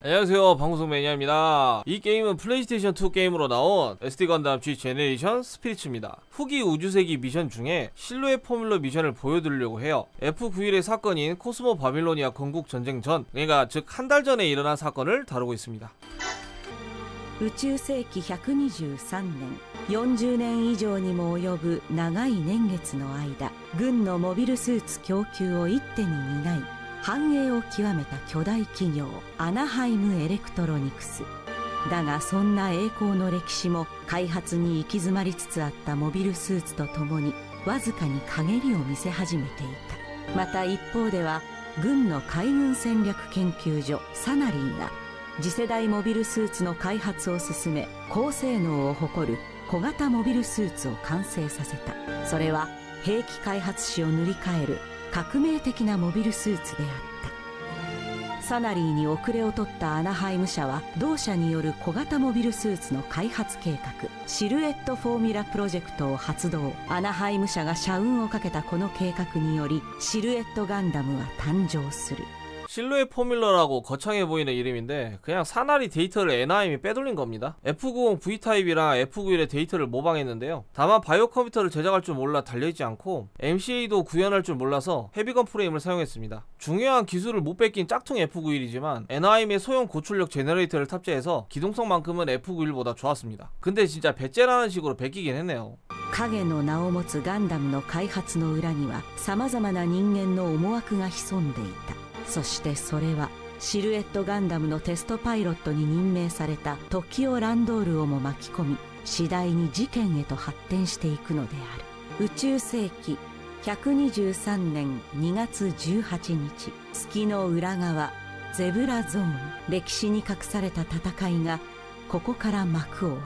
안녕하세요, 방송 매니아입니다. 이 게임은 플레이스테이션2 게임으로 나온 SD 건담 G 제네레이션 스피리츠입니다. 후기 우주세기 미션 중에 실루엣 포뮬러 미션을 보여드리려고 해요. F91의 사건인 코스모 바빌로니아 건국 전쟁 전, 그러니까 즉 한 달 전에 일어난 사건을 다루고 있습니다. 宇宙世紀123年40年以上にも及ぶ長い年月の間、軍のモビルスーツ供給を一手に担い繁栄を極めた巨大企業アナハイムエレクトロニクスだが、そんな栄光の歴史も開発に行き詰まりつつあったモビルスーツとともにわずかに陰りを見せ始めていた。また一方では軍の海軍戦略研究所サナリーが次世代モビルスーツの開発を進め、高性能を誇る小型モビルスーツを完成させた。それは兵器開発史を塗り替える革命的なモビルスーツであった。サナリーに遅れを取ったアナハイム社は同社による小型モビルスーツの開発計画シルエットフォーミュラプロジェクトを発動。アナハイム社が社運をかけたこの計画によりシルエットガンダムは誕生する。 실루엣 포뮬러라고 거창해 보이는 이름인데 그냥 사나리 데이터를 NIM이 빼돌린 겁니다. F90 V타입이랑 F91의 데이터를 모방했는데요. 다만 바이오 컴퓨터를 제작할 줄 몰라 달려있지 않고 MCA도 구현할 줄 몰라서 헤비건 프레임을 사용했습니다. 중요한 기술을 못 뺏긴 짝퉁 F91이지만 NIM의 소형 고출력 제너레이터를 탑재해서 기동성만큼은 F91보다 좋았습니다. 근데 진짜 배째라는 식으로 베끼긴 했네요. 影の名を持つガンダムの開発の裏には様々な人間の思惑が潜んでいた。 そしてそれはシルエットガンダムのテストパイロットに任命されたトキオ・ランドールをも巻き込み、次第に事件へと発展していくのである。宇宙世紀123年2月18日、月の裏側ゼブラゾーン、歴史に隠された戦いがここから幕を開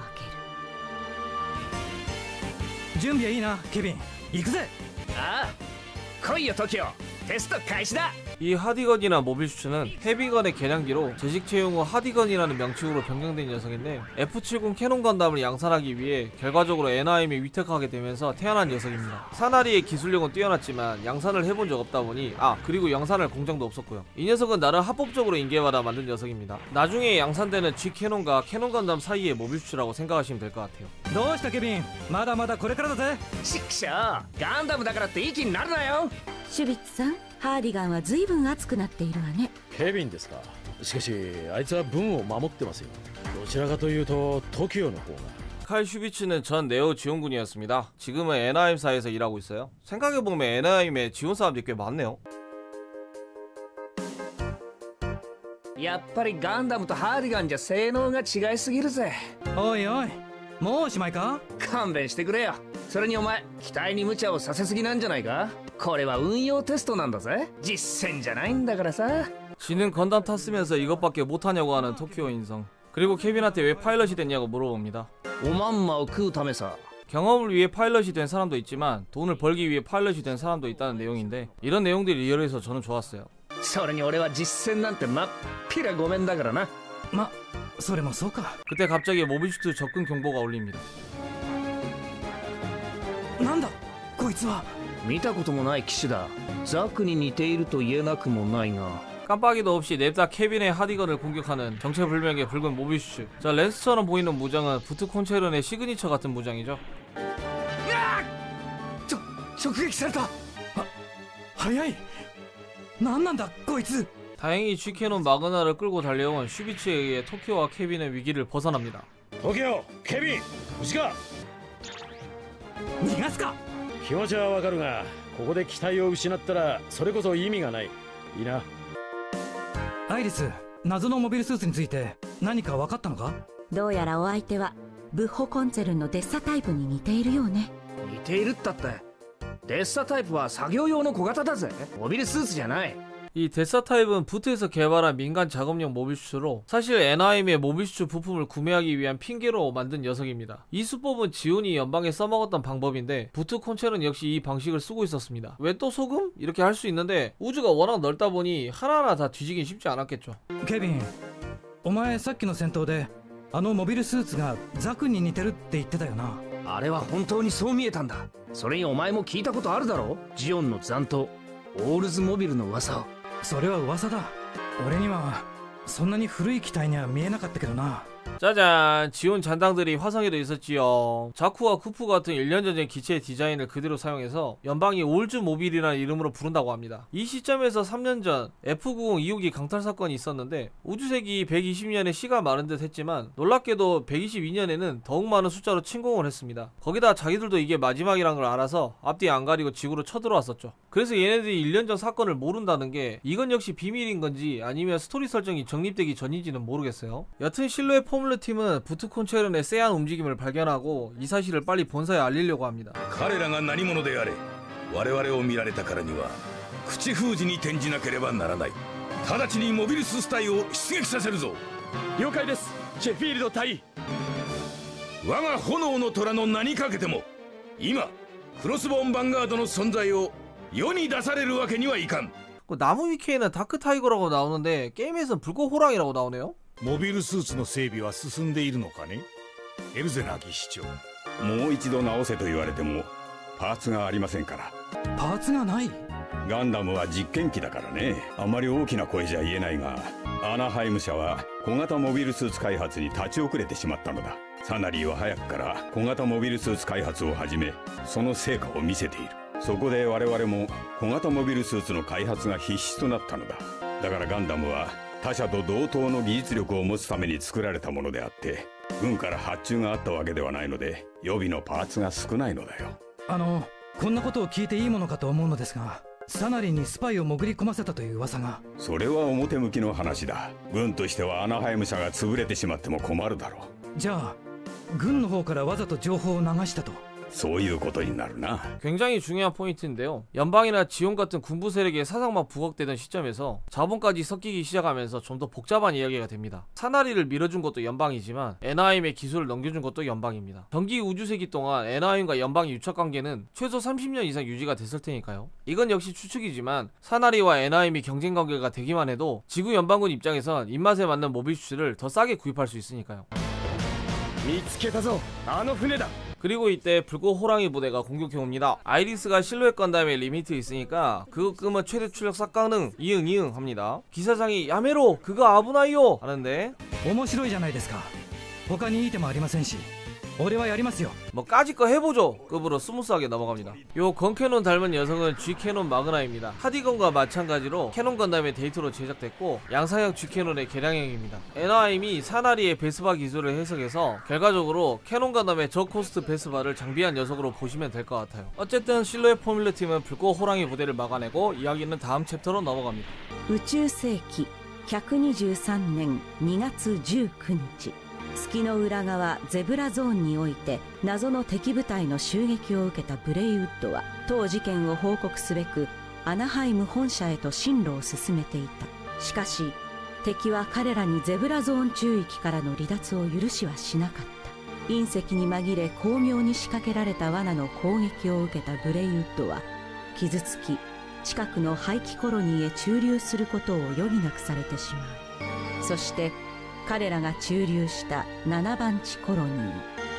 ける。準備はいいな、ケビン。行くぜ。ああ、来いよトキオ。テスト開始だ。 이 하디건이나 모빌슈츠는 헤비건의 개량기로 제식체용 후 하디건이라는 명칭으로 변경된 녀석인데 F70 캐논 건담을 양산하기 위해 결과적으로 NIM에 위탁하게 되면서 태어난 녀석입니다. 사나리의 기술력은 뛰어났지만 양산을 해본 적 없다 보니 그리고 양산할 공장도 없었고요. 이 녀석은 나름 합법적으로 인계받아 만든 녀석입니다. 나중에 양산되는 G 캐논과 캐논 건담 사이의 모빌슈츠라고 생각하시면 될 것 같아요. どうしたケビン、まだまだこれからだぜ。ちくしょう、ガンダムだからっていい気になるなよ。シュビッツさん、ハーディガンは随分熱くなっているわね。ケビンですか。しかしあいつは文を守ってますよ。どちらかというとTOKIOの方が。 칼 슈비츠는 전 네오 지원군이었습니다. 지금은 NIM사에서 일하고 있어요. 생각해보면 NIM에 지원 사람들이 꽤 많네요. やっぱりガンダムとハーディガンじゃ性能が違いすぎるぜ。おいおい、もうおしまいか。勘弁してくれよ。それにお前、機体に無茶をさせすぎなんじゃないか。これは運用テストなんだぜ。実戦じゃないんだからさ。 지는 건담 탔으면서 이것밖에 못하냐고 하는 토키오 인성. 그리고 케빈한테 왜 파일럿이 됐냐고 물어봅니다. おまんまを食うためさ。 경험을 위해 파일럿이 된 사람도 있지만 돈을 벌기 위해 파일럿이 된 사람도 있다는 내용인데 이런 내용들이 리얼해서 저는 좋았어요. それに俺は実戦なんてまっぴらごめんだからな。ま、それもそうか。 그때 갑자기 모빌슈트 접근 경보가 울립니다. なんだこいつは。 見たこともない機種だ。ザクに似ていると言えなくもないが。 깜빡이도 없이 냅다 케빈의 하디건을 공격하는 정체불명의 붉은 모빌슈츠. 자, 렌스처럼 보이는 무장은 부트 콘체른의 시그니처 같은 무장이죠. 直撃された。早い。なんなんだこいつ。 다행히 G캐논 마그나를 끌고 달려온 슈비츠에 의해 토키오와 케빈의 위기를 벗어납니다. TOKIO、ケビン、牛が。逃がすか。気持ちはわかるが、ここで機体を失ったらそれこそ意味がない。いいな。アイリス、謎のモビルスーツについて何か分かったのか。どうやらお相手はブッホコンツェルンのデッサタイプに似ているようね。似ているったって。デッサタイプは作業用の小型だぜ。モビルスーツじゃない。 이 데사 타입은 부트에서 개발한 민간 작업용 모빌슈츠로 사실 NIM의 모빌슈츠 부품을 구매하기 위한 핑계로 만든 녀석입니다. 이 수법은 지온이 연방에 써먹었던 방법인데 부트 콘체는 역시 이 방식을 쓰고 있었습니다. 왜 또 소금? 이렇게 할 수 있는데 우주가 워낙 넓다 보니 하나하나 다 뒤지긴 쉽지 않았겠죠. ケビン、お前さっきの戦闘であのモビルスーツがザクに似てるって言ってたよな。あれは本当にそう見えたんだ。それにお前も聞いたことあるだろ。ジオンの残党オールズモビルの噂を。それは噂だ。俺にはそんなに古い機体には見えなかったけどな。 짜잔, 지온 잔당들이 화성에도 있었지요. 자쿠와 쿠프 같은 1년 전의 기체의 디자인을 그대로 사용해서 연방이 올즈 모빌이라는 이름으로 부른다고 합니다. 이 시점에서 3년 전 F-90 2호기 강탈 사건이 있었는데 우주세기 120년에 시가 마른 듯 했지만 놀랍게도 122년에는 더욱 많은 숫자로 침공을 했습니다. 거기다 자기들도 이게 마지막이란 걸 알아서 앞뒤 안 가리고 지구로 쳐들어왔었죠. 그래서 얘네들이 1년 전 사건을 모른다는 게 이건 역시 비밀인 건지 아니면 스토리 설정이 정립되기 전인지는 모르겠어요. 여튼 실로의 포뮬러 팀은 부트콘체른의 쎄한 움직임을 발견하고 이 사실을 빨리 본사에 알리려고 합니다. 彼らが何者であれ我々を見られたからには口封じに転じなければならない。直ちにモビルスス隊を出撃させるぞ。了解です、シェフィールド隊。我が炎の虎の名にかけても今クロスボーンヴァンガードの存在を世に出されるわけにはいかん。 나무 위키에는 다크 타이거라고 나오는데 게임에서는 불꽃 호랑이라고 나오네요. モビルスーツの整備は進んでいるのかね、エルゼナ技師長。もう一度直せと言われてもパーツがありませんから。パーツがない。ガンダムは実験機だからね。あまり大きな声じゃ言えないが、アナハイム社は小型モビルスーツ開発に立ち遅れてしまったのだ。サナリーは早くから小型モビルスーツ開発を始め、その成果を見せている。そこで我々も小型モビルスーツの開発が必須となったのだ。だからガンダムは他社と同等の技術力を持つために作られたものであって、軍から発注があったわけではないので予備のパーツが少ないのだよ。こんなことを聞いていいものかと思うのですが、サナリンにスパイを潜り込ませたという噂が。それは表向きの話だ。軍としてはアナハイム社が潰れてしまっても困るだろう。じゃあ軍の方からわざと情報を流したと。そういうことになるな。 굉장히 중요한 포인트인데요. 연방이나 지온 같은 군부 세력의 사상만 부각되던 시점에서 자본까지 섞이기 시작하면서 좀 더 복잡한 이야기가 됩니다. 사나리를 밀어준 것도 연방이지만 에나임의 기술을 넘겨준 것도 연방입니다. 전기 우주세기 동안 에나임과 연방의 유착관계는 최소 30년 이상 유지가 됐을 테니까요. 이건 역시 추측이지만 사나리와 에나임이 경쟁관계가 되기만 해도 지구 연방군 입장에선 입맛에 맞는 모빌 슈즈를 더 싸게 구입할 수 있으니까요. 見つけたぞ、あの船だ。 그리고 이때 불꽃 호랑이 부대가 공격해옵니다. 아이리스가 실루엣 건담에 리미트 있으니까 그거 끄면 최대 출력 싹 가능 이응 합니다. 기사장이 야메로 그거 아부나이요 하는데 面白いじゃないですか。他にいい手もありませんし、俺はやりますよ。 뭐 까짓 거 해보죠 급으로 스무스하게 넘어갑니다. 요 건캐논 닮은 녀석은 G캐논 마그나입니다. 하디건과 마찬가지로 캐논 건담의 데이터로 제작됐고 양상형 G캐논의 개량형입니다. 에나임이 사나리의 베스바 기술을 해석해서 결과적으로 캐논 건담의 저코스트 베스바를 장비한 녀석으로 보시면 될 것 같아요. 어쨌든 실로의 포뮬러 팀은 불꽃 호랑이 부대를 막아내고 이야기는 다음 챕터로 넘어갑니다. 宇宙世紀123年2月19日月の裏側ゼブラゾーンにおいて謎の敵部隊の襲撃を受けたブレイウッドは当事件を報告すべくアナハイム本社へと進路を進めていた。しかし敵は彼らにゼブラゾーン中域からの離脱を許しはしなかった。隕石に紛れ巧妙に仕掛けられた罠の攻撃を受けたブレイウッドは傷つき近くの廃棄コロニーへ駐留することを余儀なくされてしまう。そして彼らが駐留した7番地コロニー、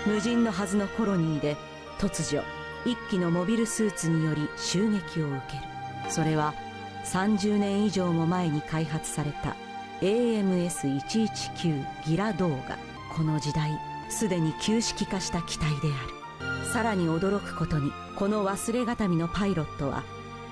無人のはずのコロニーで突如一機のモビルスーツにより襲撃を受ける。それは30年以上も前に開発された AMS-119 ギラドーガ。この時代すでに旧式化した機体である。さらに驚くことにこの忘れがたみのパイロットは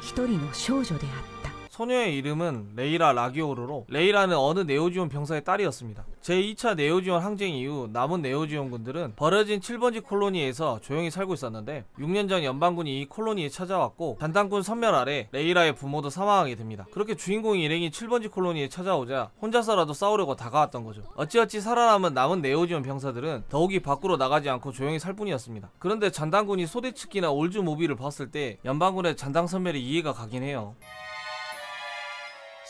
一人の少女であった。 소녀의 이름은 레이라 라기오르로 레이라는 어느 네오지온 병사의 딸이었습니다. 제2차 네오지온 항쟁 이후 남은 네오지온군들은 버려진 7번지 콜로니에서 조용히 살고 있었는데 6년 전 연방군이 이 콜로니에 찾아왔고 잔당군 선멸 아래 레이라의 부모도 사망하게 됩니다. 그렇게 주인공 일행이 7번지 콜로니에 찾아오자 혼자서라도 싸우려고 다가왔던 거죠. 어찌어찌 살아남은 남은 네오지온 병사들은 더욱이 밖으로 나가지 않고 조용히 살 뿐이었습니다. 그런데 잔당군이 소대측기나 올즈 모비를 봤을 때 연방군의 잔당 선멸이 이해가 가긴 해요.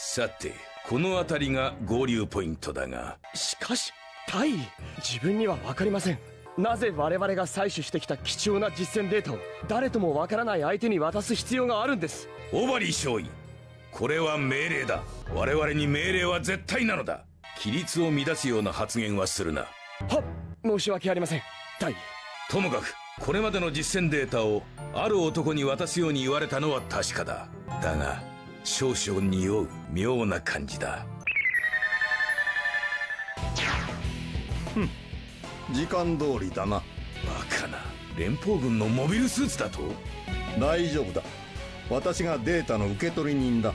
さてこの辺りが合流ポイントだが、しかし大尉、自分には分かりません。なぜ我々が採取してきた貴重な実践データを誰とも分からない相手に渡す必要があるんです。オバリ少尉、これは命令だ。我々に命令は絶対なのだ。規律を乱すような発言はするな。はっ、申し訳ありません大尉。ともかくこれまでの実践データをある男に渡すように言われたのは確かだ。だが少々匂う妙な感じだ。時間通りだな。バカな。連邦軍のモビルスーツだと？大丈夫だ。私がデータの受け取り人だ。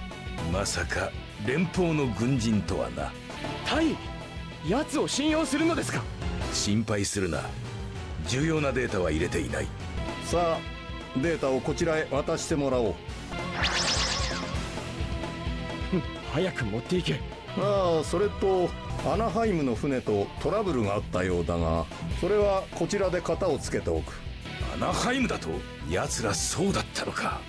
まさか連邦の軍人とはな。タイ、奴を信用するのですか？心配するな。重要なデータは入れていない。さあデータをこちらへ渡してもらおう。早く持っていけ。ああ、それとアナハイムの船とトラブルがあったようだが、それはこちらで型をつけておく。アナハイムだと？奴らそうだったのか。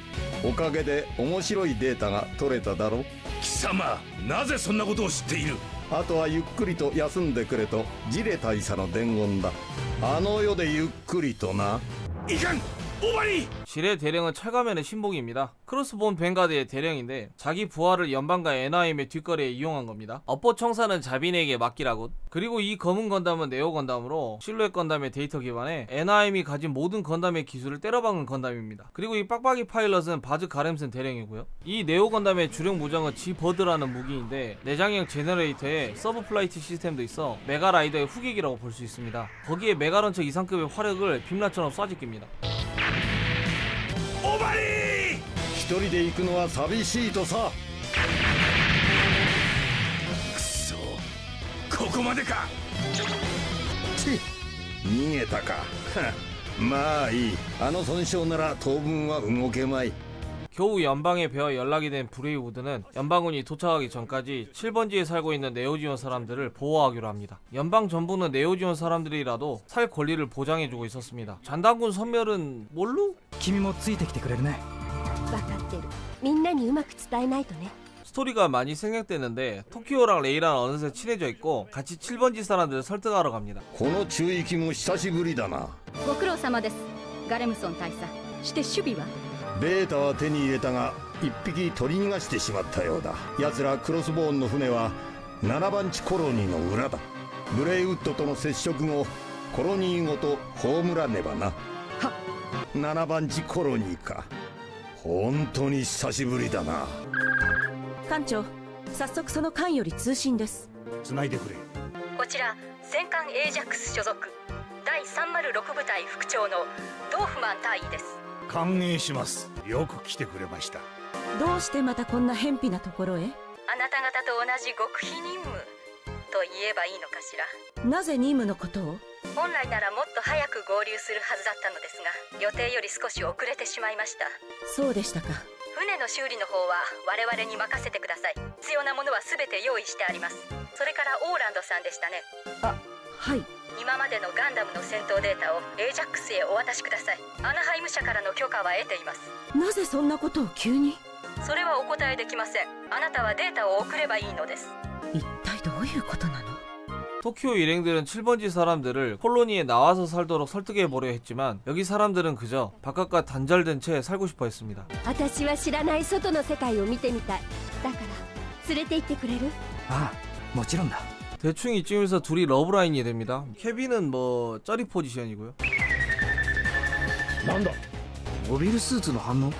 おかげで面白いデータが取れただろう。貴様、なぜそんなことを知っている？あとはゆっくりと休んでくれとジレ大佐の伝言だ。あの世でゆっくりとな。いかん！오바리! 실의 대령은 철가면의 신복입니다. 크로스본 벵가드의 대령인데 자기 부하를 연방과 NIM의 뒷거리에 이용한 겁니다. 업보 청사는 자빈에게 맡기라고. 그리고 이 검은 건담은 네오 건담으로 실루엣 건담의 데이터 기반에 NIM이 가진 모든 건담의 기술을 때려박는 건담입니다. 그리고 이 빡빡이 파일럿은 바즈 가렘슨 대령이고요. 이 네오 건담의 주력 무장은 지버드라는 무기인데 내장형 제너레이터에 서브 플라이트 시스템도 있어 메가라이더의 후계기라고 볼 수 있습니다. 거기에 메가런처 이상급의 화력을 빔라처럼 쏴짓깁니다. 一人で行くのは寂しいとさ。くそ、ここまでか。逃げたか。まあいい。あの損傷なら当分は動けまい。 겨우 연방에 배워 연락이 된 브레이우드는 연방군이 도착하기 전까지 7번지에 살고 있는 네오지온 사람들을 보호하기로 합니다. 연방 전부는 네오지온 사람들이라도 살 권리를 보장해주고 있었습니다. 잔당군 선멸은 뭘로? 君もついてきてくれるね。分かってる。みんなにうまく伝えないとね。 스토리가 많이 생략되는데 토키오랑 레이라는 어느새 친해져 있고 같이 7번지 사람들을 설득하러 갑니다. この中域も久しぶりだな。ご苦労様です。ガレムソン大佐。して守備は？ データは手に入れたが一匹取り逃がしてしまったようだ。奴らクロスボーンの船は7番地コロニーの裏だ。ブレイウッドとの接触後コロニーごと葬らねばな。はっ、7番地コロニーか。本当に久しぶりだな。艦長、早速その艦より通信です。繋いでくれ。こちら戦艦エージャックス所属第306部隊副長のドーフマン大尉です。 歓迎します。よく来てくれました。どうしてまたこんな偏僻なところへ？あなた方と同じ極秘任務と言えばいいのかしら。なぜ任務のことを？本来ならもっと早く合流するはずだったのですが、予定より少し遅れてしまいました。そうでしたか。船の修理の方は我々に任せてください。必要なものは全て用意してあります。それからオーランドさんでしたね。あ、はい。 今までのガンダムの戦闘データをエージャックスへお渡しください。アナハイム社からの許可は得ています。なぜそんなことを急に？それはお答えできません。あなたはデータを送ればいいのです。一体どういうことなの？ 토키오 일행들은 7번지 사람들을 콜로니에 나와서 살도록 설득해보려 했지만 여기 사람들은 그저 바깥과 단절된 채 살고 싶어 했습니다. 私は知らない外の世界を見てみたい。だから連れて行ってくれる？ああ、もちろんだ。 대충 이쯤에서 둘이 러브라인이 됩니다. 케빈은 뭐 쩌리 포지션이고요. なんだモビルスーツの反応？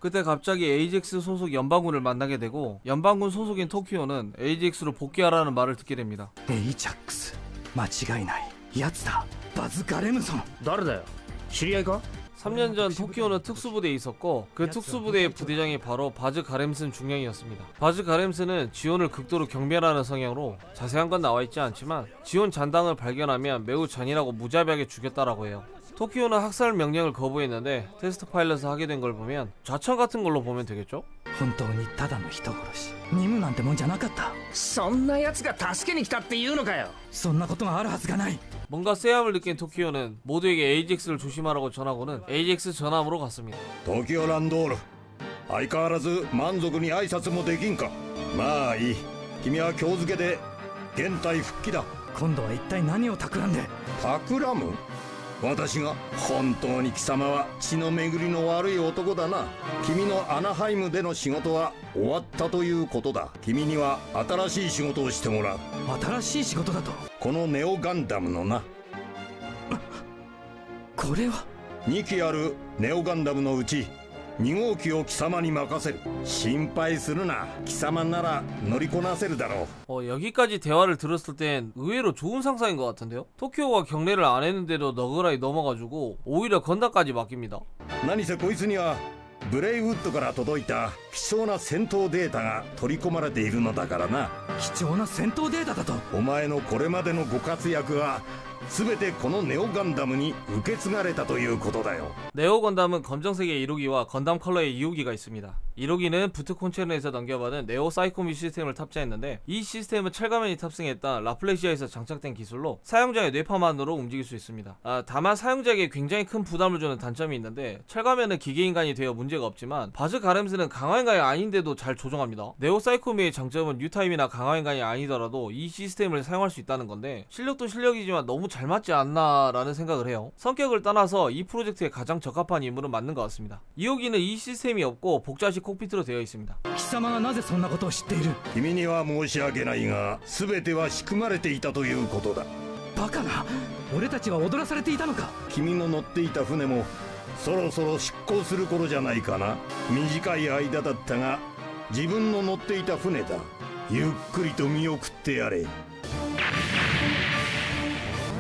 그때 갑자기 AJAX 소속 연방군을 만나게 되고 연방군 소속인 토키오는 AJAX로 복귀하라는 말을 듣게 됩니다. AJAX 間違いない。やつだ。バズ・ガレムソン。誰だよ？知り合いか？ 3년 전 토키오는 특수부대에 있었고 그 특수부대의 부대장이 바로 바즈 가렘슨 중령이었습니다. 바즈 가렘슨은 지온을 극도로 경멸하는 성향으로 자세한 건 나와있지 않지만 지온 잔당을 발견하면 매우 잔인하고 무자비하게 죽였다라고 해요. 토키오는 학살 명령을 거부했는데 테스트 파일럿을 하게 된 걸 보면 좌천 같은 걸로 보면 되겠죠? 本当にただの人殺し。任務なんてもんじゃなかった。そんな奴が助けに来たっていうのかよ。そんなことがあるはずがない。 뭔가 쎄함을 느낀 토키오는 모두에게 AJAX를 조심하라고 전하고는 AJAX 전함으로 갔습니다. トキオランドール、相変わらず満足に挨拶もできんか。まあいい。君は今日付で現隊復帰だ。今度は一体何を企んで？企む？私が本当に貴様は血の巡りの悪い男だな。君のアナハイムでの仕事は終わったということだ。君には新しい仕事をしてもらう。新しい仕事だと？このネオガンダムのな。これは？ 2機あるネオガンダムのうち2号機を貴様に任せる。心配するな。貴様なら乗りこなせるだろう。 여기까지 대화를 들었을 땐 의외로 좋은 상상인 것 같은데요? 토키오가 경례를 안 했는데도 너그라이 넘어가지고 오히려 건담까지 맡깁니다. 何せこいつにはブレイウッドから届いた貴重な戦闘データが取り込まれているのだからな。貴重な戦闘データだと。お前のこれまでのご活躍は全てこのネオガンダムに受け継がれたということだよ。 네오 건담은 검정색의 1호기와 건담 컬러의 2호기가 있습니다. 1호기는 부트 콘체르에서 넘겨받은 네오 사이코미 시스템을 탑재했는데 이 시스템은 철가면이 탑승했던 라플레시아에서 장착된 기술로 사용자의 뇌파만으로 움직일 수 있습니다. 다만 사용자에게 굉장히 큰 부담을 주는 단점이 있는데 철가면은 기계인간이 되어 문제가 없지만 바즈 가렘스는 강화인간이 아닌데도 잘 조종합니다. 네오 사이코미의 장점은 뉴타임이나 강화인간이 아니더라도 이 시스템을 사용할 수 있다는 건데 실력도 실력이지만 너무 잘 맞지 않나 라는 생각을 해요. 성격을 떠나서 이 프로젝트에 가장 적합한 인물은 맞는 것 같습니다. 2호기는 이 시스템이 없고 복자식 콕피트로 되어 있습니다. 貴様がなぜそんなことを知っている？君には申し訳ないが全ては仕組まれていたということだ。バカな。俺たちは踊らされていたのか？君の乗っていた船もそろそろ出港する頃じゃないかな。短い間だったが自分の乗っていた船だ。ゆっくりと見送ってやれ。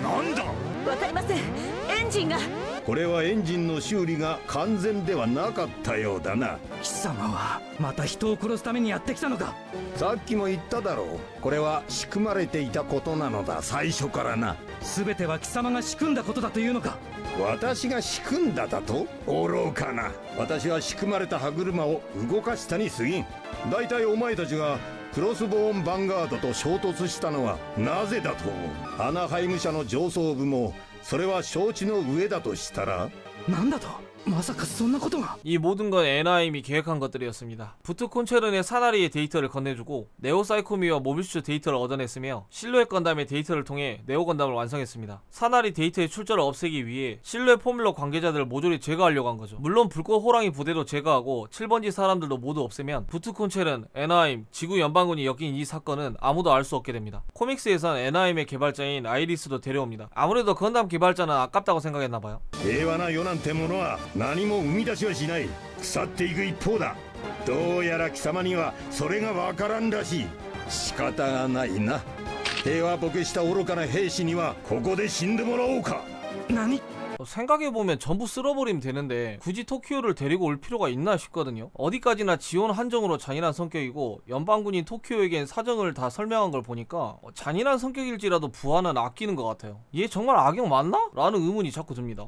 なんだ？わかりません。エンジンが。これはエンジンの修理が完全ではなかったようだな。貴様はまた人を殺すためにやってきたのか？さっきも言っただろう。これは仕組まれていたことなのだ、最初からな。全ては貴様が仕組んだことだというのか？私が仕組んだだと？愚かな。私は仕組まれた歯車を動かしたに過ぎん。だいたいお前たちがクロスボーンヴァンガードと衝突したのはなぜだと思う？アナハイム社の上層部もそれは承知の上だとしたら？なんだと？まさかそんなことが。 이 모든 건 에나임이 계획한 것들이었습니다. 부트 콘체른의 사나리의 데이터를 건네주고 네오 사이코미와 모비슈 데이터를 얻어냈으며 실루엣 건담의 데이터를 통해 네오 건담을 완성했습니다. 사나리 데이터의 출처를 없애기 위해 실루엣 포뮬러 관계자들을 모조리 제거하려고 한 거죠. 물론 불꽃 호랑이 부대도 제거하고 7번지 사람들도 모두 없애면 부트 콘체른, 에나임, 지구 연방군이 엮인 이 사건은 아무도 알 수 없게 됩니다. 코믹스에선 에나임의 개발자인 아이리스도 데려옵니다. 아무래도 건담 개발자는 아깝다고 생각했나봐요. 平和な世なんてものは何も生み出しはしない。腐っていく一方だ。どうやら貴様にはそれがわからんらしい。仕方がないな。平和ボケした愚かな兵士にはここで死んでもらおうか。何？ 생각해보면 전부 쓸어버리면 되는데 굳이 토키오를 데리고 올 필요가 있나 싶거든요. 어디까지나 지원 한정으로 잔인한 성격이고 연방군인 토키오에겐 사정을 다 설명한 걸 보니까 잔인한 성격일지라도 부하는 아끼는 것 같아요. 얘 정말 악역 맞나? 라는 의문이 자꾸 듭니다.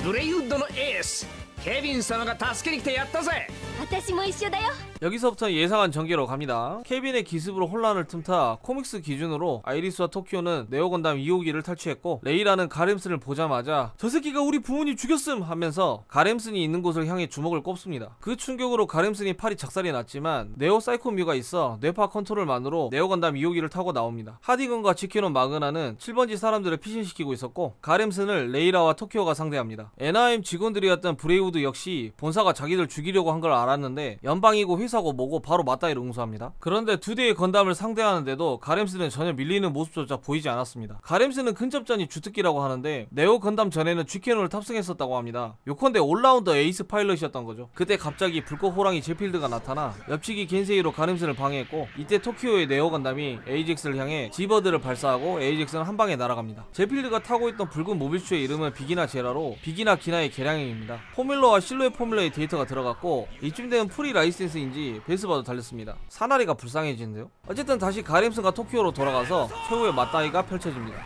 ブレイウッドのエースケビン様が助けに来てやったぜ。私も一緒だよ。 여기서부터 예상한 전개로 갑니다. 케빈의 기습으로 혼란을 틈타 코믹스 기준으로 아이리스와 토키오는 네오 건담 2호기를 탈취했고 레이라는 가렘슨을 보자마자 저 새끼가 우리 부모님 죽였음 하면서 가렘슨이 있는 곳을 향해 주먹을 꼽습니다. 그 충격으로 가렘슨이 팔이 작살이 났지만 네오 사이코뮤가 있어 뇌파 컨트롤만으로 네오 건담 2호기를 타고 나옵니다. 하디건과 지켜놓은 마그나는 7번지 사람들을 피신시키고 있었고 가렘슨을 레이라와 토키오가 상대합니다. 에나임 직원들이었던 브레이우드 역시 본사가 자기들 죽이려고 한 걸 알았는데 연방이고 회사고 뭐고 바로 맞다이를 응수합니다. 그런데 두 대의 건담을 상대하는데도 가렘슨은 전혀 밀리는 모습조차 보이지 않았습니다. 가렘슨은 근접전이 주특기라고 하는데 네오 건담 전에는 G캐논을 탑승했었다고 합니다. 요컨대 올라운더 에이스 파일럿이었던 거죠. 그때 갑자기 불꽃 호랑이 제필드가 나타나 옆치기 겐세이로 가렘슨을 방해했고 이때 토키오의 네오 건담이 에이젝스를 향해 지버드를 발사하고 에이젝스는 한 방에 날아갑니다. 제필드가 타고 있던 붉은 모빌슈의 이름은 비기나 제라로 비기나 기나의 개량형입니다. 포뮬러와 실루엣 포뮬러의 데이터가 들어갔고 이쯤 되면 프리 라이센스인지 베스바도 달렸습니다. 사나리가 불쌍해지는데요. 어쨌든 다시 가렘슨과 토키오로 돌아가서 최후의 맞다이가 펼쳐집니다.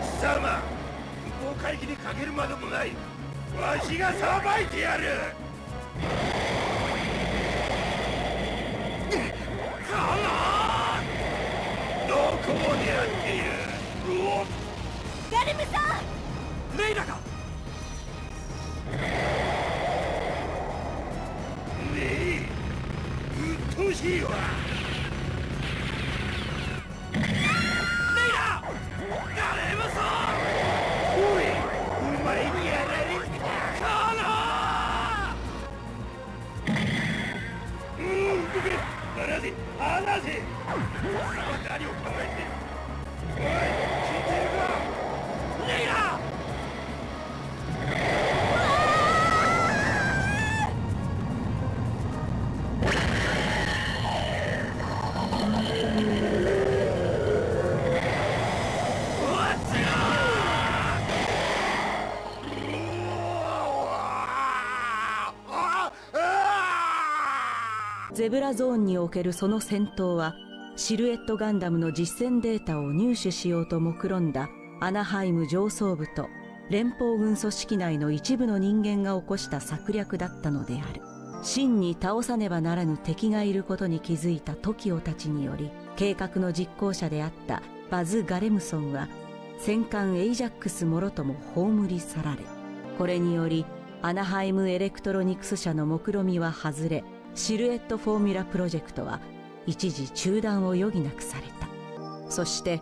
貴様向こう海域にかけるまでもない。わしがさばいてやる。どこを狙っている。ガルムさん。レイラが。うっとうしいわ。レイラガレムソン。おいお前にやられかな。動け離せ離せ。貴様何を考えて。おい聞いてるかレイラ。ゼブラゾーンにおけるその戦闘はシルエットガンダムの実戦データを入手しようと目論んだアナハイム上層部と連邦軍組織内の一部の人間が起こした策略だったのである。真に倒さねばならぬ敵がいることに気づいた TOKIO たちにより、計画の実行者であったバズ・ガレムソンは戦艦エイジャックスもろとも葬り去られ、これによりアナハイムエレクトロニクス社の目論見は外れ、シルエットフォーミュラプロジェクトは一時中断を余儀なくされた。そして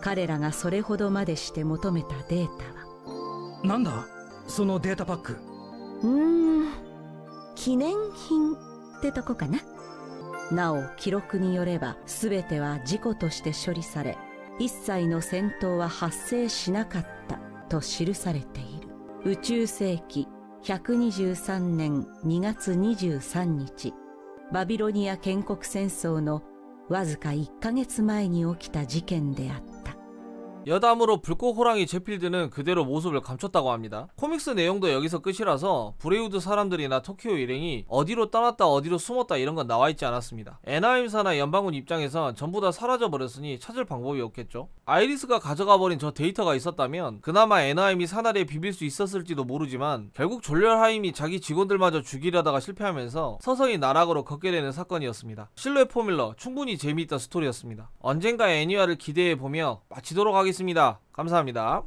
彼らがそれほどまでして求めたデータは、なんだそのデータパック。記念品ってとこかな。なお記録によれば全ては事故として処理され、一切の戦闘は発生しなかったと記されている。宇宙世紀123年2月23日、バビロニア建国戦争のわずか1ヶ月前に起きた事件であった。 여담으로 불꽃호랑이 제필드는 그대로 모습을 감췄다고 합니다. 코믹스 내용도 여기서 끝이라서 브레이우드 사람들이나 토키오 일행이 어디로 떠났다 어디로 숨었다 이런 건 나와있지 않았습니다. 애나임사나 연방군 입장에선 전부 다 사라져버렸으니 찾을 방법이 없겠죠. 아이리스가 가져가버린 저 데이터가 있었다면 그나마 애나임이 사나리에 비빌 수 있었을지도 모르지만, 결국 졸렬하임이 자기 직원들마저 죽이려다가 실패하면서 서서히 나락으로 걷게 되는 사건이었습니다. 실루엣 포뮬러 충분히 재미있던 스토리였습니다. 언젠가 애니화를 기대해보며 마치도록 하겠습니다. 감사합니다.